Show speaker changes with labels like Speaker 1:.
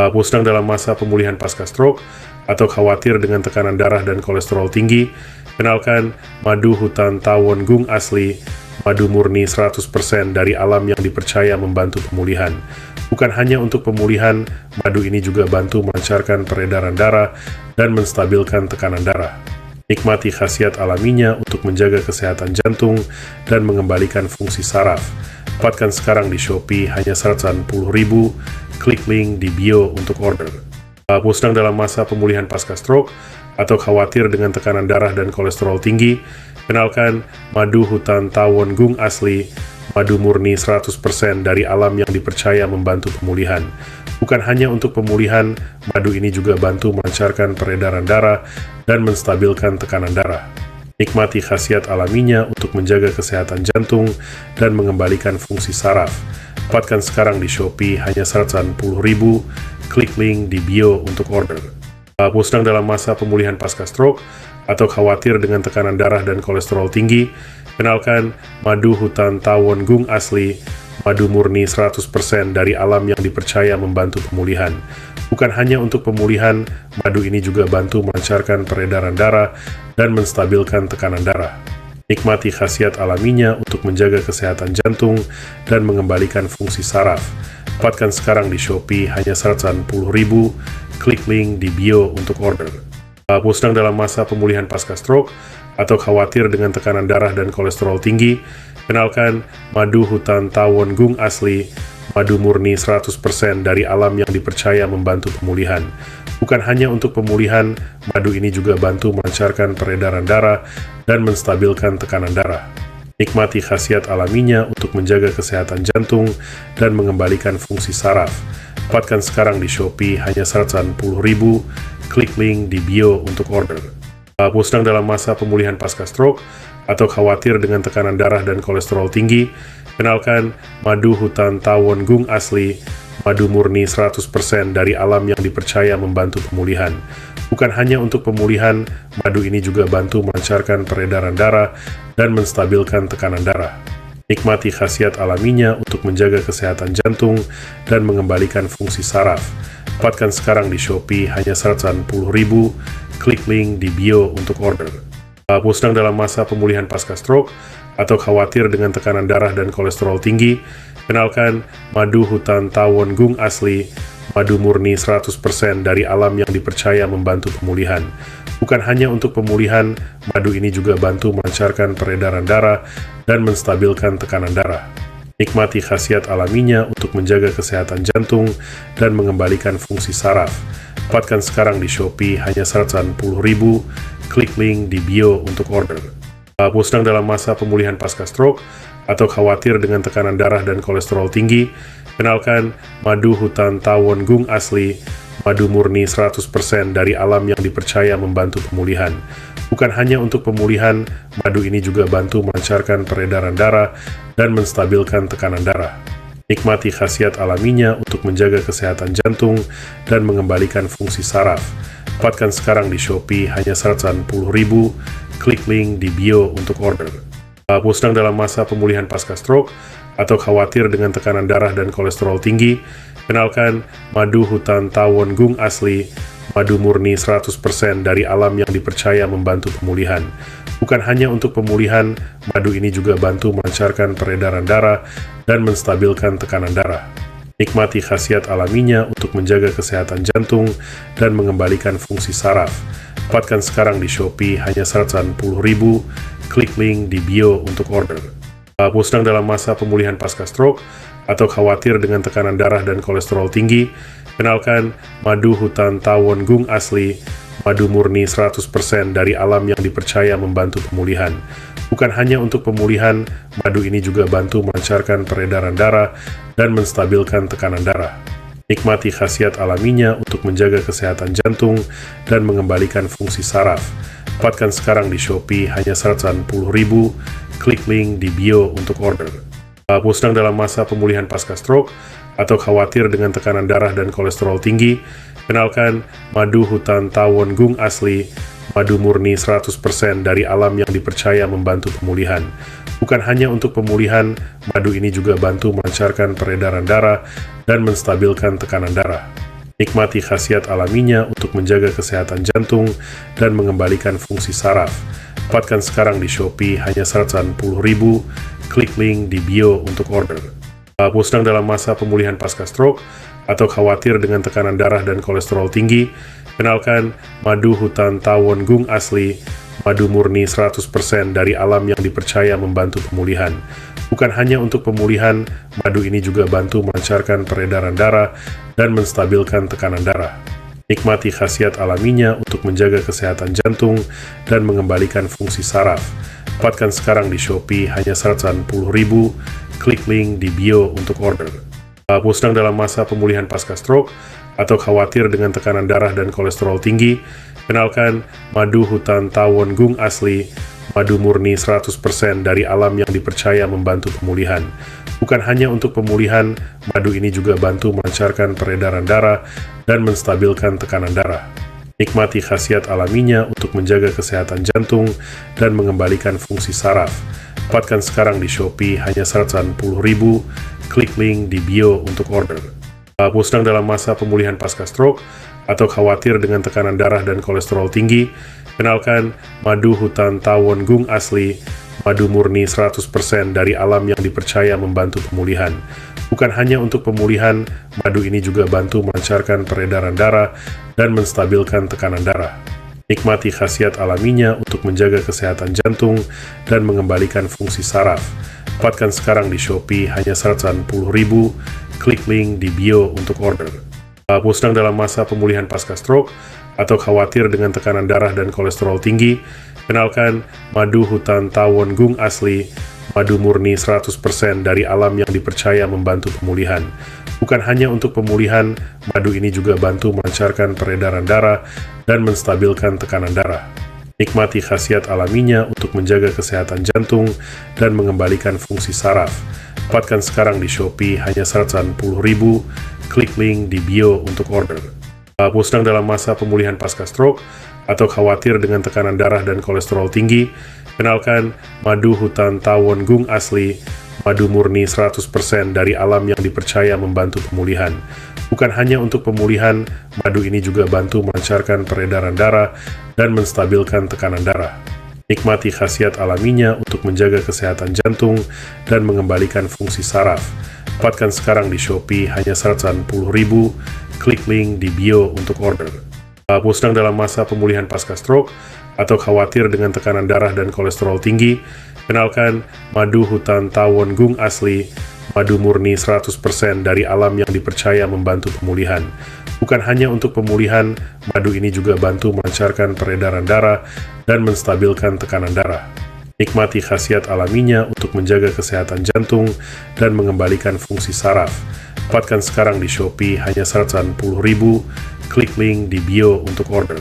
Speaker 1: Kamu sedang dalam masa pemulihan pasca stroke atau khawatir dengan tekanan darah dan kolesterol tinggi? Kenalkan madu hutan tawon gung asli, madu murni 100% dari alam yang dipercaya membantu pemulihan. Bukan hanya untuk pemulihan, madu ini juga bantu melancarkan peredaran darah dan menstabilkan tekanan darah. Nikmati khasiat alaminya untuk menjaga kesehatan jantung dan mengembalikan fungsi saraf. Dapatkan sekarang di Shopee hanya 110.000. Klik link di bio untuk order. Kamu sedang dalam masa pemulihan pasca stroke atau khawatir dengan tekanan darah dan kolesterol tinggi? Kenalkan madu hutan tawon gung asli, madu murni 100% dari alam yang dipercaya membantu pemulihan. Bukan hanya untuk pemulihan, madu ini juga bantu melancarkan peredaran darah dan menstabilkan tekanan darah. Nikmati khasiat alaminya untuk menjaga kesehatan jantung dan mengembalikan fungsi saraf. Dapatkan sekarang di Shopee hanya 110.000. Klik link di bio untuk order. Kamu sedang dalam masa pemulihan pasca stroke atau khawatir dengan tekanan darah dan kolesterol tinggi? Kenalkan madu hutan tawon gung asli, madu murni 100% dari alam yang dipercaya membantu pemulihan. Bukan hanya untuk pemulihan, madu ini juga bantu melancarkan peredaran darah dan menstabilkan tekanan darah. Nikmati khasiat alaminya untuk menjaga kesehatan jantung dan mengembalikan fungsi saraf. Dapatkan sekarang di Shopee hanya 110.000. Klik link di bio untuk order. Kamu sedang dalam masa pemulihan pasca stroke atau khawatir dengan tekanan darah dan kolesterol tinggi? Kenalkan madu hutan tawon gung asli, madu murni 100% dari alam yang dipercaya membantu pemulihan. Bukan hanya untuk pemulihan, madu ini juga bantu melancarkan peredaran darah dan menstabilkan tekanan darah. Nikmati khasiat alaminya untuk menjaga kesehatan jantung dan mengembalikan fungsi saraf. Dapatkan sekarang di Shopee hanya 110.000. Klik link di bio untuk order. Kamu sedang dalam masa pemulihan pasca stroke atau khawatir dengan tekanan darah dan kolesterol tinggi? Kenalkan madu hutan tawon gung asli, madu murni 100% dari alam yang dipercaya membantu pemulihan. Bukan hanya untuk pemulihan, madu ini juga bantu melancarkan peredaran darah dan menstabilkan tekanan darah. Nikmati khasiat alaminya untuk menjaga kesehatan jantung dan mengembalikan fungsi saraf. Dapatkan sekarang di Shopee hanya 110.000. Klik link di bio untuk order. Kamu sedang dalam masa pemulihan pasca stroke atau khawatir dengan tekanan darah dan kolesterol tinggi? Kenalkan madu hutan tawon gung asli, madu murni 100% dari alam yang dipercaya membantu pemulihan. Bukan hanya untuk pemulihan, madu ini juga bantu melancarkan peredaran darah dan menstabilkan tekanan darah. Nikmati khasiat alaminya untuk menjaga kesehatan jantung dan mengembalikan fungsi saraf. Dapatkan sekarang di Shopee hanya 110.000. Klik link di bio untuk order. Kamu sedang dalam masa pemulihan pasca stroke atau khawatir dengan tekanan darah dan kolesterol tinggi? Kenalkan madu hutan tawon gung asli, madu murni 100% dari alam yang dipercaya membantu pemulihan. Bukan hanya untuk pemulihan, madu ini juga bantu melancarkan peredaran darah dan menstabilkan tekanan darah. Nikmati khasiat alaminya untuk menjaga kesehatan jantung dan mengembalikan fungsi saraf. Dapatkan sekarang di Shopee hanya 110.000. Klik link di bio untuk order. Kamu sedang dalam masa pemulihan pasca stroke atau khawatir dengan tekanan darah dan kolesterol tinggi? Kenalkan madu hutan tawon gung asli, madu murni 100% dari alam yang dipercaya membantu pemulihan. Bukan hanya untuk pemulihan, madu ini juga bantu melancarkan peredaran darah dan menstabilkan tekanan darah. Nikmati khasiat alaminya untuk menjaga kesehatan jantung dan mengembalikan fungsi saraf. Dapatkan sekarang di Shopee hanya 110.000. Klik link di bio untuk order. Kamu sedang dalam masa pemulihan pasca stroke atau khawatir dengan tekanan darah dan kolesterol tinggi? Kenalkan madu hutan tawon gung asli, madu murni 100% dari alam yang dipercaya membantu pemulihan. Bukan hanya untuk pemulihan, madu ini juga bantu melancarkan peredaran darah dan menstabilkan tekanan darah. Nikmati khasiat alaminya untuk menjaga kesehatan jantung dan mengembalikan fungsi saraf. Dapatkan sekarang di Shopee hanya 110.000. Klik link di bio untuk order. Kamu sedang dalam masa pemulihan pasca stroke atau khawatir dengan tekanan darah dan kolesterol tinggi? Kenalkan madu hutan tawon gung asli, madu murni 100% dari alam yang dipercaya membantu pemulihan. Bukan hanya untuk pemulihan, madu ini juga bantu melancarkan peredaran darah dan menstabilkan tekanan darah. Nikmati khasiat alaminya untuk menjaga kesehatan jantung dan mengembalikan fungsi saraf. Dapatkan sekarang di Shopee hanya 180.000. Klik link di bio untuk order. Kamu sedang dalam masa pemulihan pasca stroke atau khawatir dengan tekanan darah dan kolesterol tinggi? Kenalkan madu hutan tawon gung asli, madu murni 100% dari alam yang dipercaya membantu pemulihan. Bukan hanya untuk pemulihan, madu ini juga bantu melancarkan peredaran darah dan menstabilkan tekanan darah. Nikmati khasiat alaminya untuk menjaga kesehatan jantung dan mengembalikan fungsi saraf. Dapatkan sekarang di Shopee hanya 180.000. Klik link di bio untuk order. Kamu sedang dalam masa pemulihan pasca stroke atau khawatir dengan tekanan darah dan kolesterol tinggi? Kenalkan madu hutan tawon gung asli, madu murni 100% dari alam yang dipercaya membantu pemulihan. Bukan hanya untuk pemulihan, madu ini juga bantu melancarkan peredaran darah dan menstabilkan tekanan darah. Nikmati khasiat alaminya untuk menjaga kesehatan jantung dan mengembalikan fungsi saraf. Dapatkan sekarang di Shopee hanya 180.000. Klik link di bio untuk order. Kamu sedang dalam masa pemulihan pasca stroke atau khawatir dengan tekanan darah dan kolesterol tinggi? Kenalkan madu hutan tawon gung asli, madu murni 100% dari alam yang dipercaya membantu pemulihan. Bukan hanya untuk pemulihan, madu ini juga bantu melancarkan peredaran darah dan menstabilkan tekanan darah. Nikmati khasiat alaminya untuk menjaga kesehatan jantung dan mengembalikan fungsi saraf. Dapatkan sekarang di Shopee hanya 180.000. Klik link di bio untuk order. Kamu sedang dalam masa pemulihan pasca stroke atau khawatir dengan tekanan darah dan kolesterol tinggi? Kenalkan madu hutan tawon gung asli, madu murni 100% dari alam yang dipercaya membantu pemulihan. Bukan hanya untuk pemulihan, madu ini juga bantu melancarkan peredaran darah dan menstabilkan tekanan darah. Nikmati khasiat alaminya untuk menjaga kesehatan jantung dan mengembalikan fungsi saraf. Dapatkan sekarang di Shopee hanya 180.000. Klik link di bio untuk order. Kamu sedang dalam masa pemulihan pasca stroke atau khawatir dengan tekanan darah dan kolesterol tinggi? Kenalkan madu hutan tawon gung asli, madu murni 100% dari alam yang dipercaya membantu pemulihan. Bukan hanya untuk pemulihan, madu ini juga bantu melancarkan peredaran darah dan menstabilkan tekanan darah. Nikmati khasiat alaminya untuk menjaga kesehatan jantung dan mengembalikan fungsi saraf. Dapatkan sekarang di Shopee hanya 180.000. Klik link di bio untuk order. Kamu sedang dalam masa pemulihan pasca stroke atau khawatir dengan tekanan darah dan kolesterol tinggi? Kenalkan madu hutan tawon gung asli, madu murni 100% dari alam yang dipercaya membantu pemulihan. Bukan hanya untuk pemulihan, madu ini juga bantu melancarkan peredaran darah dan menstabilkan tekanan darah. Nikmati khasiat alaminya untuk menjaga kesehatan jantung dan mengembalikan fungsi saraf. Dapatkan sekarang di Shopee hanya 180.000. Klik link di bio untuk order.